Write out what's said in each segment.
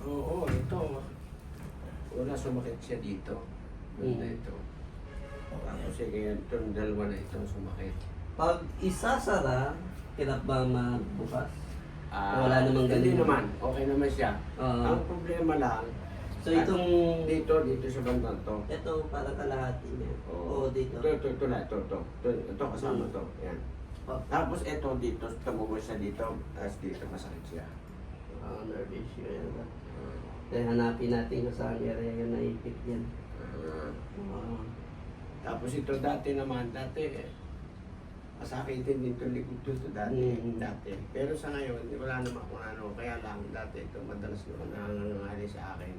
Oo, ito. Una sumakit siya dito. Banda ito. Tapos sige, itong dalawa na itong sumakit. Pag isasara, hirap ba magbukas? Wala namang Hindi ganun. naman. Okay naman siya. Ah. Ang problema lang, So itong, dito sa bandang to. ito para kalahati niya. Oo, Oo, dito. Ito na, ito kasama to. Yan. Oh, Tapos ito dito, tumubos siya dito. Tapos dito masakit siya. nerve issue yan. Kaya hanapin natin kung saan area yan naipit yan. Ah. Tapos ito dati masakitin din itong likod ito dati. Dati. Pero sa ngayon, wala naman kung ano. Kaya lang dati ito madalas naman nangangali sa akin.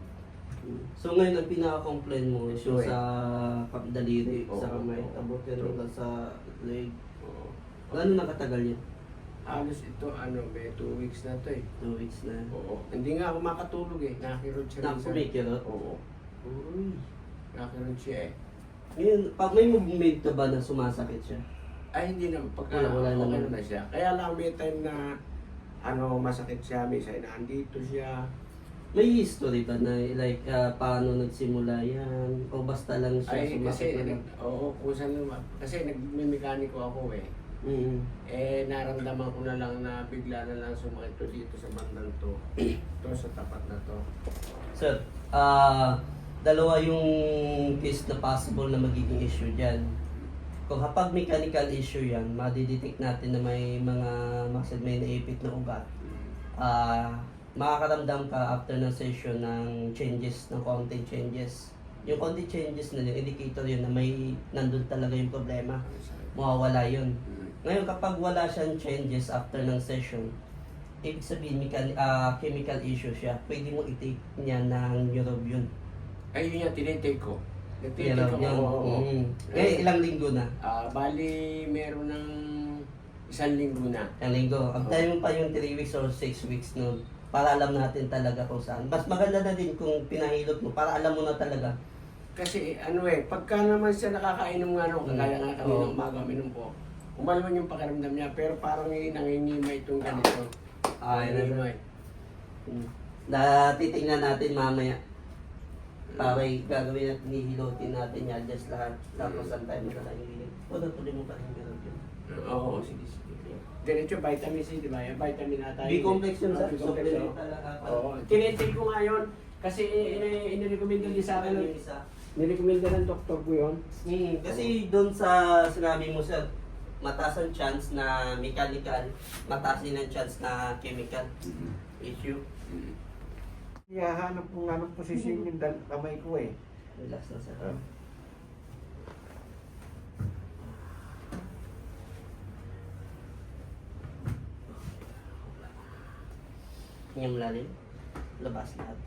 So ngayon ang pinaka-complain mo is yung Ito eh. sa daliri, Oo, sa kamay, oo. tapos Ito. yung sa leg. Oo. Gano'n nakatagal yun? Halos ito, may 2 weeks na to eh. 2 weeks na. Oo. Hindi nga ako makatulog eh. Nakakirot siya. minsan. Nakumikirot? Oo. Uy. Nakakirot siya eh. Ngayon, pag may movement ka ba na sumasakit siya? Ay, hindi naman. Pagka Wala okay naman. na siya. Kaya lang may time na masakit siya. May isa nandito siya. May history ba na like paano nagsimula yan? O basta lang siya Ay, kasi, sumasakit na? oo, kung saan naman. Kasi nagmimekaniko ako eh. Naramdaman ko na lang na bigla na lang sumakit to dito sa bandang to. Ito sa tapat na to. Sir, dalawa yung case na possible na magiging issue dyan. Kung kapag mechanical issue yan, madidetect natin na may mga may naipit na ugat. Makakaramdam ka after ng session ng changes, ng konting changes. Yung konting changes na yun, indicator yun na may nandun talaga yung problema. Mawawala yun. Ngayon, kapag wala siyang changes after ng session, ibig sabihin chemical issue siya. Pwede mo i-take niya ng Neurobion. Ay, yun yung tinitake ko. Tinitake Neurobion. ko. Oo. Eh, ilang linggo na? Bali, meron ng 1 linggo na. Ilang linggo. Antayin mo pa yung 3 weeks or 6 weeks nun para alam natin talaga kung saan. Mas maganda na din kung pinahilot mo para alam mo na talaga. Kasi pagka naman siya nakakainom nga kagaya nga kami ng umaga, minum po. Umalman yung pakiramdam niya, pero parang nangingimay itong ganito. Nangingimay. Titingnan natin mamaya. Para gagawin natin, hihilotin natin, i-adjust lahat. Tapos ang time na lang hihilig. O, natuloy mo pa rin gano'n yun. Oo, sige. Diretso vitamin C, di ba? Yung vitamin na tayo. B-complex yun sa B-complex, supplement oo. talaga. Oo. Tinitake ko nga yun. Kasi inirecommend din sa akin. Nirecommend ng doktor ko yun. Kasi doon sa sinabi mo sir, mataas ang chance na mechanical, mataas din ang chance na chemical issue. Hanap ko nga ng posisyon yung kamay ko eh. Relax na sir. Hingam lalim, labas lahat.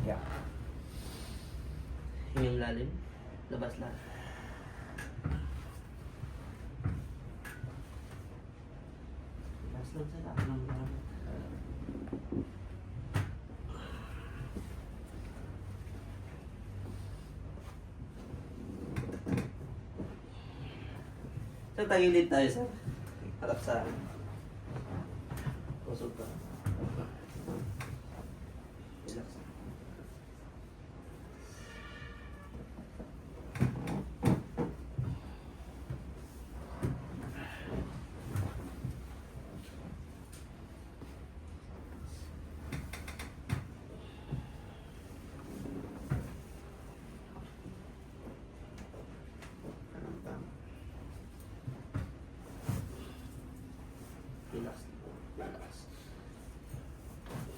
Yeah. Hingam lalim, labas lahat. Labas lang sa lahat ng lahat. So, tagilid tayo sir. Harap sa akin. Kusog ka. Relax. Relax. Lalabas.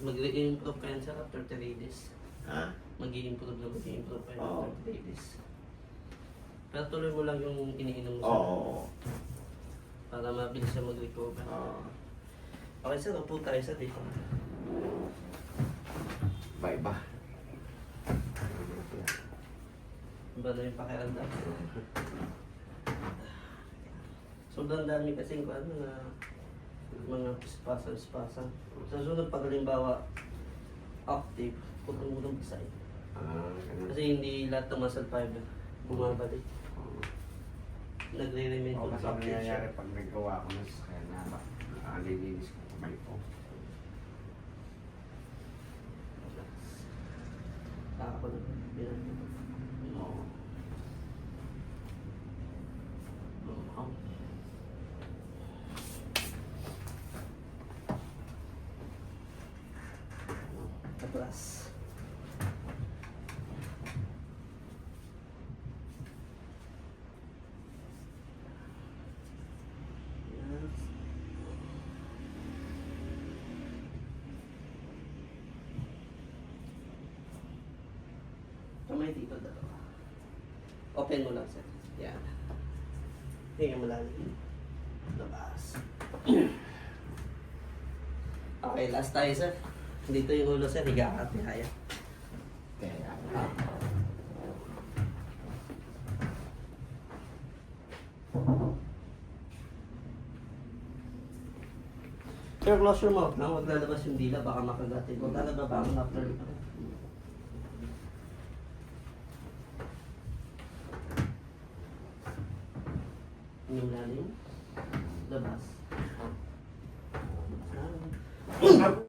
Mag-i-improve ka yan sir after 3 days. Ha? Mag-i-improve na mag-i-improve ka yan Oo. after 3 days. Pero tuloy mo lang yung iniinom mo Oo. sir. Para mabilis siya mag-recover. Oo. Okay sir, upo tayo sa dito. Bye-bye. Iba na yung pakiramdam. Sobrang dami kasing mga spasm. Sa sunod pag halimbawa active, putong-putong side. Ganun. Kasi hindi lahat ng muscle fiber bumabalik. Nagre-remain Oo, kasi ang contracted siya. nangyayari pag naggawa ko ng sasakyan na nalilinis ko kamay ko. natin. Oo. Oo. Atras. Yes. Kamay dito dalawa. Open mo lang sir. Yan. Hinga mo lang. Labas. Okay, last tayo sir. Dito yung ulo sir, higa ka at nihaya. Kaya, Sir, close your mouth na. Huwag lalabas yung dila, baka makagatin. Huwag lalabas baka after ito. Yung lalim. Labas. Labas.